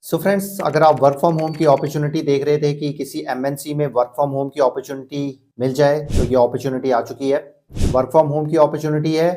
So friends, अगर आप work from home की अपॉर्चुनिटी देख रहे थे कि किसी एमएनसी में वर्क फ्रॉम होम की अपॉर्चुनिटी मिल जाए, तो ये अपॉर्चुनिटी आ चुकी है। वर्क फ्रॉम होम की अपॉर्चुनिटी है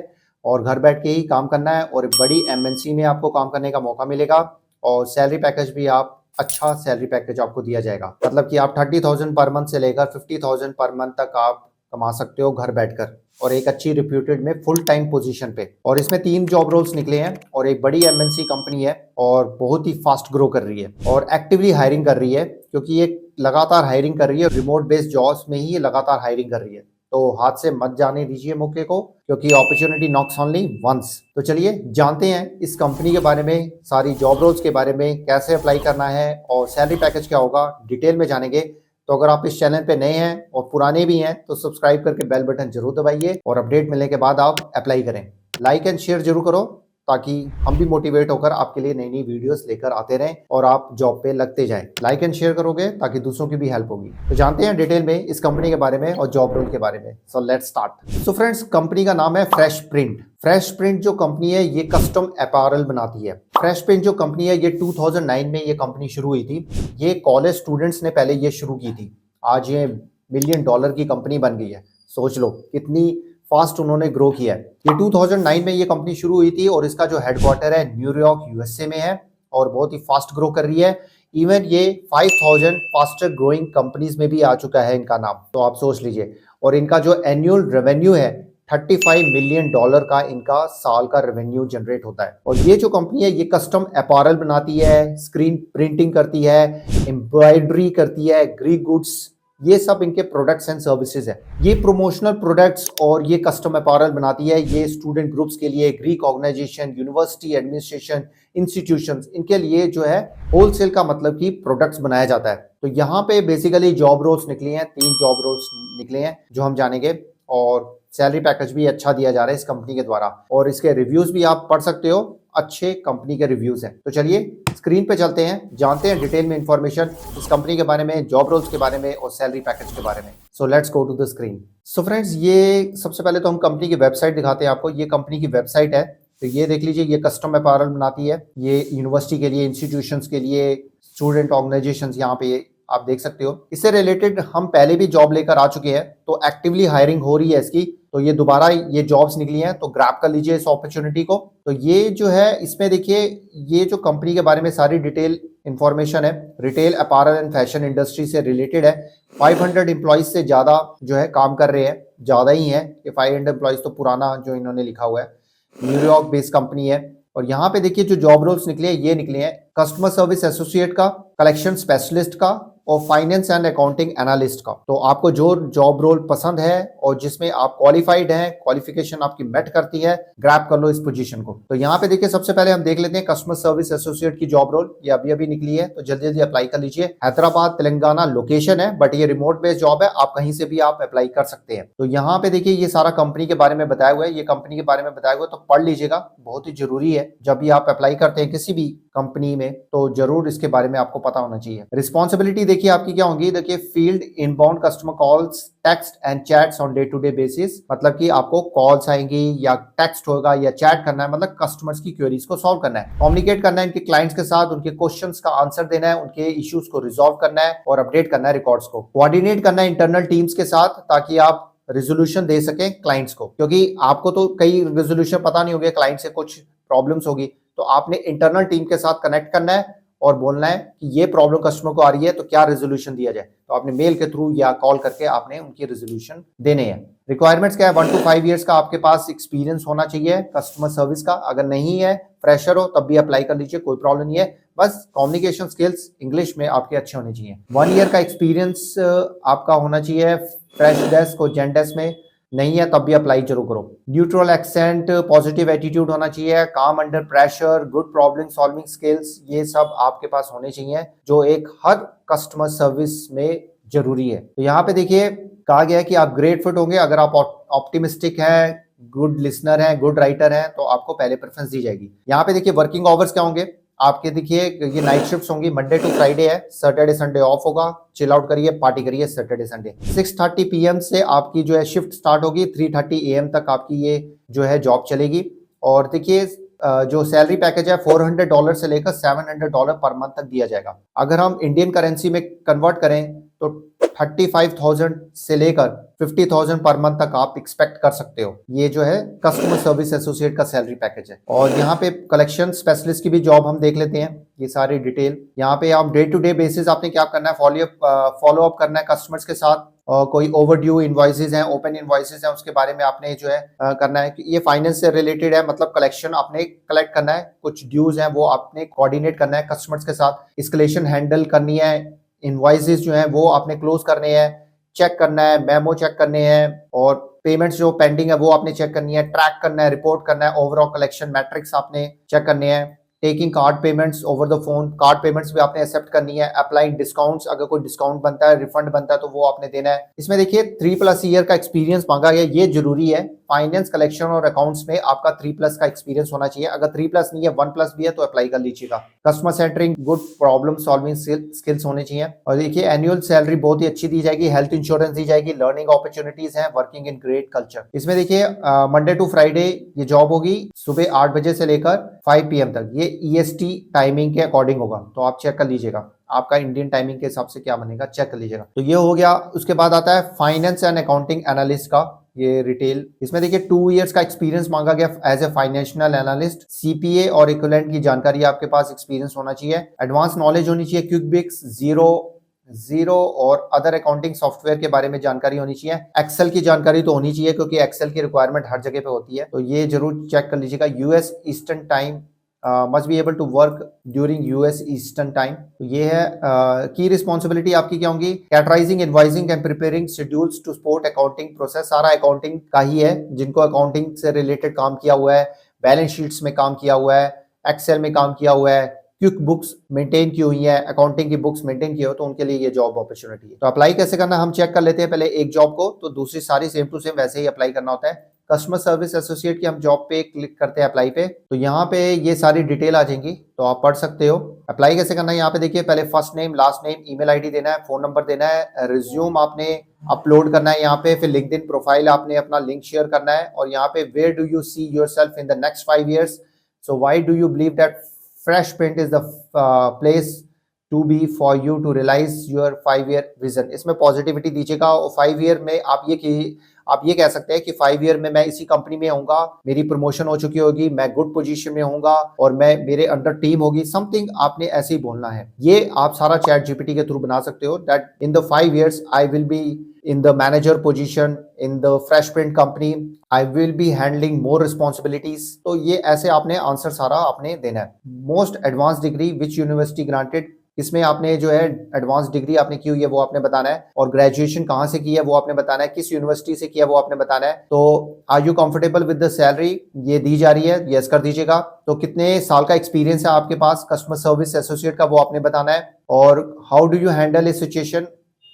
और घर बैठ के ही काम करना है और एक बड़ी एमएनसी में आपको काम करने का मौका मिलेगा और सैलरी पैकेज भी आप अच्छा सैलरी पैकेज आपको दिया जाएगा। मतलब कि आप 30,000 पर मंथ से लेकर 50,000 पर मंथ तक आप कमा सकते हो घर बैठकर और एक अच्छी रिप्यूटेड में फुल टाइम पोजीशन पे। और इसमें 3 जॉब रोल्स निकले हैं और एक बड़ी एमएनसी कंपनी है और बहुत ही फास्ट ग्रो कर रही है और एक्टिवली हायरिंग कर रही है, क्योंकि ये लगातार हायरिंग कर रही है। रिमोट बेस्ड जॉब्स में ही ये लगातार हायरिंग कर रही है, तो हाथ से मत जाने दीजिए मौके को, क्योंकि अपॉर्चुनिटी नॉक्स ओनली वंस। तो चलिए जानते हैं इस कंपनी के बारे में, सारी जॉब रोल्स के बारे में, कैसे अप्लाई करना है और सैलरी पैकेज क्या होगा, डिटेल में जानेंगे। तो अगर आप इस चैनल पे नए हैं और पुराने भी हैं तो सब्सक्राइब करके बेल बटन जरूर दबाइए और अपडेट मिलने के बाद आप अप्लाई करें। लाइक एंड शेयर जरूर करो ताकि हम भी मोटिवेट होकर आपके लिए नई नई वीडियोस लेकर आते रहें और आप जॉब पे लगते जाएं। लाइक एंड शेयर करोगे ताकि दूसरों की भी हेल्प होगी। तो जानते हैं डिटेल में इस कंपनी के बारे में और जॉब रोल के बारे में। So let's start. So friends, company का नाम है फ्रेश प्रिंट। फ्रेश प्रिंट जो कंपनी है ये कस्टम अपैरल बनाती है। फ्रेश प्रिंट जो कंपनी है ये 2009 में ये कंपनी शुरू हुई थी। ये कॉलेज स्टूडेंट्स ने पहले ये शुरू की थी। आज ये $1 मिलियन की कंपनी बन गई है। सोच लो कितनी फास्ट उन्होंने ग्रो किया है। ये 2009 में ये कंपनी शुरू हुई थी और इसका जो हेडक्वार्टर है न्यूयॉर्क यूएसए में है और बहुत ही फास्ट ग्रो कर रही है। इवन ये 5000 फास्टर ग्रोइंग कंपनीज में भी आ चुका है इनका नाम, तो आप सोच लीजिए। और इनका जो एनुअल रेवेन्यू है $35 मिलियन का इनका साल का रेवेन्यू जनरेट होता है। और ये जो कंपनी है ये कस्टम अपैरल बनाती है, स्क्रीन प्रिंटिंग करती है, एम्ब्रॉयडरी करती है, ग्रीक गुड्स, ये सब इनके प्रोडक्ट्स एंड सर्विसेज है। ये प्रोमोशनल प्रोडक्ट्स और ये कस्टम अपैरल बनाती है। ये स्टूडेंट ग्रुप्स के लिए, Greek organisation, university administration, institutions, इनके लिए जो है होलसेल का मतलब कि प्रोडक्ट्स बनाया जाता है। तो यहाँ पे बेसिकली जॉब रोल्स निकली हैं, 3 जॉब रोल्स निकले हैं जो हम जानेंगे और सैलरी पैकेज भी अच्छा दिया जा रहा है इस कंपनी के द्वारा और इसके रिव्यूज भी आप पढ़ सकते हो, अच्छे कंपनी के रिव्यूज हैं। तो चलिए स्क्रीन पे चलते हैं, जानते हैं डिटेल में इंफॉर्मेशन इस कंपनी के बारे में, जॉब रोल्स के बारे में और सैलरी पैकेज के बारे में। So let's go to the screen. So friends, ये सबसे पहले तो हम कंपनी की वेबसाइट दिखाते हैं आपको। ये कंपनी की वेबसाइट है, तो ये देख लीजिए। ये कस्टम अपैरल बनाती है, ये यूनिवर्सिटी के लिए, इंस्टीट्यूशंस के लिए, स्टूडेंट ऑर्गेनाइजेशंस, यहाँ पे आप देख सकते हो। इससे रिलेटेड हम पहले भी जॉब लेकर आ चुके हैं, तो एक्टिवली हायरिंग हो रही है इसकी। तो ये दोबारा ये जॉब्स निकली हैं, तो ग्रैब कर लीजिए इस अपॉर्चुनिटी को। तो ये जो है इसमें देखिए, ये जो कंपनी के बारे में सारी डिटेल इंफॉर्मेशन है, retail apparel and fashion industry से रिलेटेड है। 500 एम्प्लॉइज से ज्यादा जो है काम कर रहे हैं, ज्यादा ही है। ये 500 एम्प्लॉइज तो पुराना जो इन्होंने लिखा हुआ है, न्यूयॉर्क बेस्ड कंपनी है। और यहाँ पे देखिए जो जॉब रोल्स निकले हैं, ये निकले हैं कस्टमर सर्विस एसोसिएट का, कलेक्शन स्पेशलिस्ट का और फाइनेंस एंड अकाउंटिंग एनालिस्ट का। तो आपको जो जॉब रोल पसंद है और जिसमें आप क्वालिफाइड हैं, क्वालिफिकेशन आपकी मेट करती है, ग्रैब कर लो इस पोजीशन को। तो यहाँ पे देखिए सबसे पहले हम देख लेते हैं कस्टमर सर्विस एसोसिएट की जॉब रोल। ये अभी अभी निकली है, तो जल्दी जल्दी अप्लाई कर लीजिए। हैदराबाद तेलंगाना लोकेशन है, बट ये रिमोट बेस्ड जॉब है, आप कहीं से भी आप अप्लाई कर सकते हैं। तो यहाँ पे देखिए ये सारा कंपनी के बारे में बताया हुआ है, ये कंपनी के बारे में बताया हुआ है, तो पढ़ लीजिएगा, बहुत ही जरूरी है। जब भी आप अप्लाई करते हैं किसी भी कंपनी में तो जरूर इसके बारे में आपको पता होना चाहिए। रिस्पॉन्सिबिलिटी देखिए आपकी क्या होगी। देखिए field inbound customer calls, text and chats on day to day basis. मतलब कि आपको कॉल्स आएंगी या टेक्स्ट होगा या चैट करना है, मतलब कस्टमर्स की क्वेरीज को सॉल्व करना है, कम्युनिकेट करना है इनके क्लाइंट्स के साथ, उनके क्वेश्चंस का आंसर देना है, उनके इश्यूज को रिजॉल्व करना है और अपडेट करना है रिकॉर्ड्स को, कोऑर्डिनेट करना है इंटरनल टीम्स के साथ ताकि आप रेजोल्यूशन दे सकें क्लाइंट्स को। क्योंकि आपको तो कई रेजोल्यूशन पता नहीं होंगे, क्लाइंट से कुछ प्रॉब्लम्स होगी, तो आपने इंटरनल टीम के साथ कनेक्ट करना है और बोलना है कि ये प्रॉब्लम कस्टमर को आ रही है, तो क्या रेजोल्यूशन दिया जाए। तो आपने मेल के थ्रू या कॉल करके आपने उनकी रेजोल्यूशन देने हैं। रिक्वायरमेंट्स क्या है, 1 to 5 ईयर्स का आपके पास एक्सपीरियंस होना चाहिए कस्टमर सर्विस का। अगर नहीं है, फ्रेशर हो, तब भी अप्लाई कर लीजिए, कोई प्रॉब्लम नहीं है। बस कम्युनिकेशन स्किल्स इंग्लिश में आपके अच्छे होने चाहिए। 1 ईयर का एक्सपीरियंस आपका होना चाहिए फ्रेश डेस्क और जेन डेस्क में। नहीं है तब भी अप्लाई जरूर करो। न्यूट्रल एक्सेंट, पॉजिटिव एटीट्यूड होना चाहिए, काम under pressure, good problem solving skills, ये सब आपके पास होने चाहिए जो एक हर कस्टमर सर्विस में जरूरी है। तो यहाँ पे देखिए कहा गया है कि आप ग्रेट फिट होंगे अगर आप ऑप्टिमिस्टिक हैं, गुड लिसनर हैं, गुड राइटर हैं, तो आपको पहले प्रेफरेंस दी जाएगी। यहाँ पे देखिए वर्किंग आवर्स क्या होंगे आपके। देखिए ये नाइट शिफ्ट्स होंगी, मंडे टू फ्राइडे है, सैटरडे संडे ऑफ होगा, चिल आउट करिए, पार्टी करिए सैटरडे संडे। 6:30 PM से आपकी जो है शिफ्ट स्टार्ट होगी, 3:30 AM तक आपकी ये जो है जॉब चलेगी। और देखिए जो सैलरी पैकेज है $400 से लेकर $700 पर मंथ तक दिया जाएगा। अगर हम इंडियन करेंसी में कन्वर्ट करें तो 35,000 से लेकर 50,000 पर मंथ तक आप एक्सपेक्ट कर सकते हो। ये जो है कस्टमर सर्विस एसोसिएट का सैलरी पैकेज है। और यहाँ पे कलेक्शन स्पेशलिस्ट की भी जॉब हम देख लेते हैं, ये सारी डिटेल। यहाँ पे आप डे टू डे बेसिस आपने क्या करना है, फॉलो अप करना है कस्टमर्स के साथ। और कोई ओवरड्यू इनवॉइसेज हैं, ओपन इनवॉइसेज हैं, उसके बारे में आपने जो है करना है। ये फाइनेंस से रिलेटेड है, मतलब कलेक्शन आपने कलेक्ट करना है। कुछ ड्यूज हैं वो आपने कोऑर्डिनेट करना है कस्टमर्स के साथ। एस्केलेशन हैंडल करनी है, इनवॉइसेस जो हैं वो आपने क्लोज करने हैं, चेक करना है, मेमो चेक करने हैं, और पेमेंट्स जो पेंडिंग है वो आपने चेक करनी है, ट्रैक करना है, रिपोर्ट करना है, ओवरऑल कलेक्शन मैट्रिक्स आपने चेक करने हैं। Taking card payments over the phone, card payments भी आपने एक्सेप्ट करनी है। अप्लाइंग डिस्काउंट्स, अगर कोई डिस्काउंट बनता है, रिफंड बनता है तो वो आपने देना है। इसमें देखिए 3+ ईयर का एक्सपीरियंस मांगा गया, ये जरूरी है। फाइनेंस, कलेक्शन और अकाउंट्स में आपका 3+ का एक्सपीरियंस होना चाहिए। अगर 3+ नहीं है, 1+ भी है तो अप्लाई कर लीजिएगा। Customer centering, good problem solving skills होने चाहिए। और देखिए एनुअल सैलरी बहुत ही अच्छी दी जाएगी, हेल्थ इंश्योरेंस दी जाएगी, लर्निंग अपॉर्चुनिटीज हैं, वर्किंग इन ग्रेट कल्चर। इसमें देखिए मंडे टू फ्राइडे ये जॉब होगी, सुबह 8 बजे से लेकर 5 PM तक। ये EST टाइमिंग के अकॉर्डिंग होगा, तो आप चेक कर लीजिएगा आपका इंडियन टाइमिंग के हिसाब से क्या बनेगा, चेक कर लीजिएगा। तो ये हो गया। उसके बाद आता है फाइनेंस एंड अकाउंटिंग एनालिस्ट का ये रिटेल। इसमें देखिए 2 इयर्स का एक्सपीरियंस मांगा गया as a financial analyst. CPA और इक्विवेलेंट की जानकारी आपके पास एक्सपीरियंस होना चाहिए। एडवांस नॉलेज होनी चाहिए क्विकबिक्स, जीरो और अदर अकाउंटिंग सॉफ्टवेयर के बारे में जानकारी होनी चाहिए। एक्सेल की जानकारी तो होनी चाहिए क्योंकि एक्सेल की रिक्वायरमेंट हर जगह पे होती है, तो ये जरूर चेक कर लीजिएगा। US eastern time, must be able to work during US eastern time. तो ये है की रिस्पॉन्सिबिलिटी आपकी क्या होंगी, categorising, invoicing and preparing schedules to support accounting process. सारा अकाउंटिंग का ही है, जिनको अकाउंटिंग से रिलेटेड काम किया हुआ है, बैलेंस शीट्स में काम किया हुआ है, एक्सेल में काम किया हुआ है, क्विक बुक्स मेंटेन की हुई है, अकाउंटिंग की बुक्स मेंटेन की हो, तो उनके लिए ये जॉब अपॉर्चुनिटी है। तो अप्लाई कैसे करना हम चेक कर लेते हैं पहले एक जॉब को, तो दूसरी सारी सेम टू सेम वैसे ही अप्लाई करना होता है। कस्टमर सर्विस एसोसिएट की हम जॉब पे क्लिक करते हैं अप्लाई पे, तो यहाँ पे ये सारी डिटेल आ जाएंगी, तो आप पढ़ सकते हो। अप्लाई कैसे करना है यहाँ पे देखिए, पहले first name, last name, email ID देना है, फोन नंबर देना है, रिज्यूम आपने अपलोड करना है यहाँ पे, फिर लिंक्डइन प्रोफाइल आपने अपना लिंक शेयर करना है, और यहाँ पे where do you see yourself in the next 5 years, so why do you believe that fresh print is the place to be for you to realise your 5-year vision. इसमें positivity दीजिएगा। और 5 year में आप ये कह सकते हैं कि 5 year में मैं इसी कंपनी में होऊंगा, मेरी प्रमोशन हो चुकी होगी, मैं गुड पोजीशन में होऊंगा और मैं मेरे अंडर टीम होगी, समथिंग आपने ऐसे ही बोलना है। ये आप सारा चैट GPT के थ्रू बना सकते हो, that in the 5 years I will be in the manager position in the fresh print company, I will be handling more responsibilities। तो ये ऐसे आपने आंसर सारा आपने देना है। Most advance degree which university granted, इसमें आपने जो है एडवांस डिग्री आपने की हुई है वो आपने बताना है, और ग्रेजुएशन कहाँ से की है वो आपने बताना है, किस यूनिवर्सिटी से किया वो आपने बताना है। तो are you comfortable with the salary, ये दी जा रही है, यस कर दीजिएगा। तो कितने साल का एक्सपीरियंस है आपके पास कस्टमर सर्विस एसोसिएट का, वो आपने बताना है। और how do you handle A situation,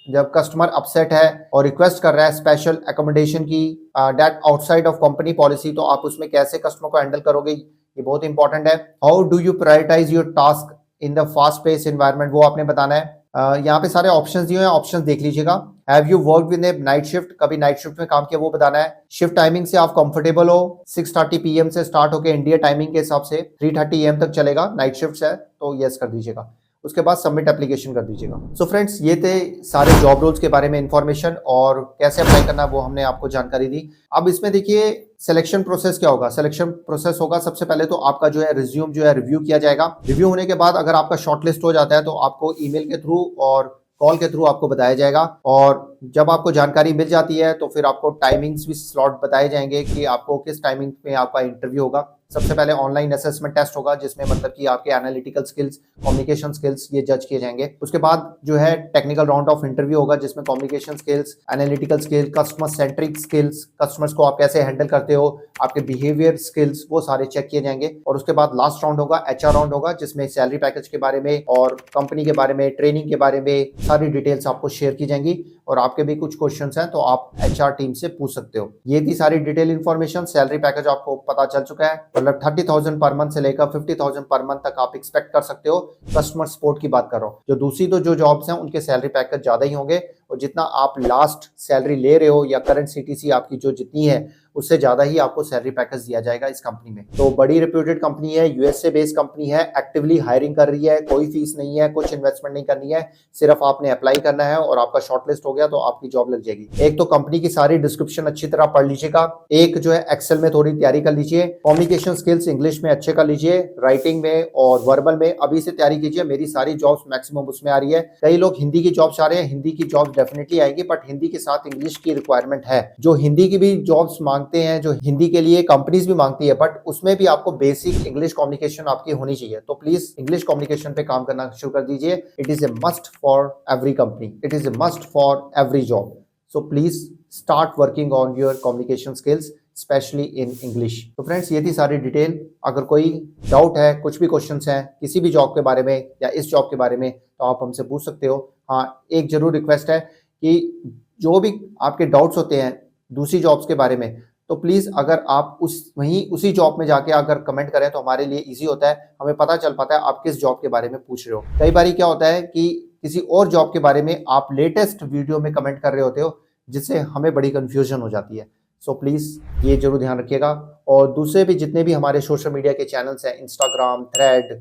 जब कस्टमर अपसेट है और रिक्वेस्ट कर रहा है स्पेशल अकोमोडेशन की, that outside of company policy, तो आप उसमें कैसे कस्टमर को हैंडल करोगे, ये बहुत इंपॉर्टेंट है। How do you prioritise your task in the fast pace environment, वो आपने बताना है। यहाँ पे सारे ऑप्शंस दिए हुए हैं, ऑप्शंस देख लीजिएगा। Have you work with A night shift, कभी नाइट शिफ्ट में काम किया वो बताना है। शिफ्ट टाइमिंग से आप कंफर्टेबल हो, 6:30 PM से स्टार्ट होकर इंडिया टाइमिंग के हिसाब से 3:30 AM तक चलेगा, नाइट शिफ्ट है, तो यस कर दीजिएगा। उसके बाद सबमिट एप्लीकेशन कर दीजिएगा। सो फ्रेंड्स, ये थे सारे जॉब रोल्स के बारे में इंफॉर्मेशन, और कैसे अप्लाई करना है वो हमने आपको जानकारी दी। अब इसमें देखिए सिलेक्शन प्रोसेस क्या होगा। सिलेक्शन प्रोसेस होगा, सबसे पहले तो आपका जो है रिज्यूम जो है रिव्यू किया जाएगा। रिव्यू होने के बाद अगर आपका शॉर्टलिस्ट हो जाता है तो आपको ईमेल के थ्रू और कॉल के थ्रू आपको बताया जाएगा, और जब आपको जानकारी मिल जाती है तो फिर आपको टाइमिंग्स भी स्लॉट बताए जाएंगे कि आपको किस टाइमिंग में आपका इंटरव्यू होगा। सबसे पहले ऑनलाइन असेसमेंट टेस्ट होगा, जिसमें मतलब कि आपके एनालिटिकल स्किल्स, कम्युनिकेशन स्किल्स ये जज किए जाएंगे। उसके बाद जो है टेक्निकल राउंड ऑफ इंटरव्यू होगा, जिसमें communication skills, analytical skills, customer centric skills, customers को आप कैसे हैंडल करते हो, आपके बिहेवियर स्किल्स, वो सारे चेक किए जाएंगे। और उसके बाद लास्ट राउंड होगा, HR राउंड होगा, जिसमें सैलरी पैकेज के बारे में और कंपनी के बारे में, ट्रेनिंग के बारे में सारी डिटेल्स आपको शेयर की जाएंगी, और आपके भी कुछ क्वेश्चंस हैं तो आप HR टीम से पूछ सकते हो। ये थी सारी डिटेल इन्फॉर्मेशन। सैलरी पैकेज आपको पता चल चुका है, मतलब 30,000 पर मंथ से लेकर 50,000 पर मंथ तक आप एक्सपेक्ट कर सकते हो। कस्टमर सपोर्ट की बात कर रहा हूँ। जो दूसरी तो जो जॉब्स हैं उनके सैलरी पैकेज ज्यादा ही होंगे, और जितना आप लास्ट सैलरी ले रहे हो या करंट CTC आपकी जो जितनी है उससे ज्यादा ही आपको सैलरी पैकेज दिया जाएगा इस कंपनी में। तो बड़ी रिप्यूटेड कंपनी है, यूएसए बेस्ड कंपनी है, एक्टिवली हायरिंग कर रही है, कोई फीस नहीं है, कुछ इन्वेस्टमेंट नहीं करनी है, सिर्फ आपने अप्लाई करना है और आपका शॉर्टलिस्ट हो गया तो आपकी जॉब लग जाएगी। एक तो कंपनी की सारी डिस्क्रिप्शन अच्छी तरह पढ़ लीजिएगा, एक जो है एक्सेल में थोड़ी तैयारी कर लीजिए, कम्युनिकेशन स्किल्स इंग्लिश में अच्छे कर लीजिए, राइटिंग में और वर्बल में अभी से तैयारी कीजिए। मेरी सारी जॉब्स मैक्सिमम उसमें आ रही है। कई लोग हिंदी की जॉब चाह रहे हैं, हिंदी की जॉब डेफिनेटली आएगी, बट हिंदी के साथ इंग्लिश की रिक्वायरमेंट है। जो हिंदी की भी जॉब्स मांगते हैं, जो हिंदी के लिए कंपनीज भी मांगती है, बट उसमें भी आपको बेसिक इंग्लिश कम्युनिकेशन आपकी होनी चाहिए। तो प्लीज इंग्लिश कम्युनिकेशन पे काम करना शुरू कर दीजिए। It is a must for every company, it is a must for every job. So please start working on your communication skills specially in English. तो फ्रेंड्स ये थी सारी डिटेल। अगर कोई डाउट है, कुछ भी क्वेश्चंस हैं किसी भी जॉब के बारे में या इस जॉब के बारे में, तो आप हमसे पूछ सकते हो। हाँ, एक जरूर रिक्वेस्ट है कि जो भी आपके डाउट्स होते हैं दूसरी जॉब्स के बारे में, तो प्लीज अगर आप उसी जॉब में जाके अगर कमेंट करें तो हमारे लिए इजी होता है, हमें पता चल पाता है आप किस जॉब के बारे में पूछ रहे हो। कई बार क्या होता है कि किसी और जॉब के बारे में आप लेटेस्ट वीडियो में कमेंट कर रहे होते हो, जिससे हमें बड़ी कंफ्यूजन हो जाती है। सो प्लीज ये जरूर ध्यान रखिएगा। और दूसरे भी जितने भी हमारे सोशल मीडिया के चैनल्स हैं, Instagram, thread,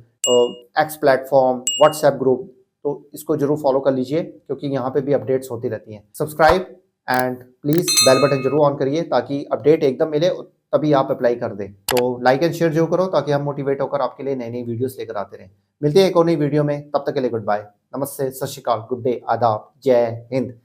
x platform, WhatsApp group, तो इसको जरूर फॉलो कर लीजिए क्योंकि यहाँ पे भी अपडेट्स होती रहती हैं। Subscribe and please bell button जरूर ऑन करिए ताकि अपडेट एकदम मिले, तभी आप अप्लाई कर दें। तो लाइक एंड शेयर जरूर करो ताकि हम मोटिवेट होकर आपके लिए नई नई वीडियोस लेकर आते रहें। मिलते हैं एक और नई वीडियो में, तब तक के लिए गुड बाय, नमस्ते, सत श्री अकाल, गुड डे, आदाब, जय हिंद।